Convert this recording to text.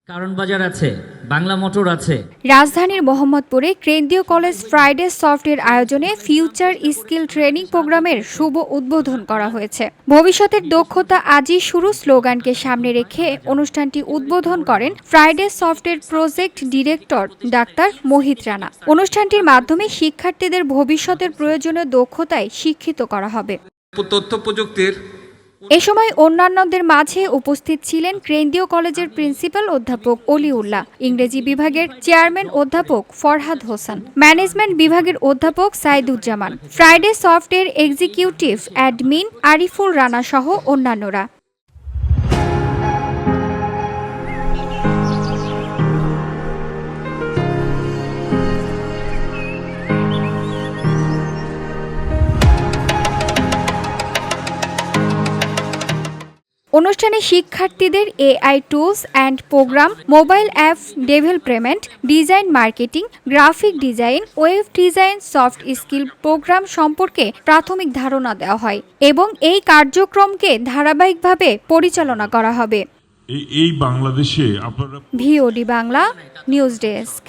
কারণ বাজার আছে, বাংলা মোটর আছে। রাজধানীর মোহাম্মদপুরে কেন্দ্রীয় কলেজ ফ্রাইডে সফটের আয়োজনে ফিউচার স্কিল ট্রেনিং প্রোগ্রামের শুভ উদ্বোধন করা হয়েছে। ভবিষ্যতের দক্ষতা আজই শুরু স্লোগানকে সামনে রেখে অনুষ্ঠানটি উদ্বোধন করেন ফ্রাইডে সফটের প্রজেক্ট ডিরেক্টর ডাক্তার মোহিত রানা। অনুষ্ঠানটির মাধ্যমে শিক্ষার্থীদের ভবিষ্যতের প্রয়োজনীয় দক্ষতায় শিক্ষিত করা হবে। তথ্য প্রযুক্তির এ সময় অন্যান্যদের মাঝে উপস্থিত ছিলেন কেন্দ্রীয় কলেজের প্রিন্সিপাল অধ্যাপক অলিউল্লাহ, ইংরেজি বিভাগের চেয়ারম্যান অধ্যাপক ফরহাদ হোসেন, ম্যানেজমেন্ট বিভাগের অধ্যাপক সাইদুজ্জামান, ফ্রাইডে সফটের এক্সিকিউটিভ অ্যাডমিন আরিফুল রানা সহ অন্যান্যরা। অনুষ্ঠানে শিক্ষার্থীদের AI tools and program, mobile app development, design marketing, graphic design, web design, soft skill program সম্পর্কে প্রাথমিক ধারণা দেওয়া হয় এবং এই কার্যক্রমকে ধারাবাহিকভাবে পরিচালনা করা হবে। এই বাংলাদেশে আপনারা ভিওডি বাংলা নিউজ ডেস্ক।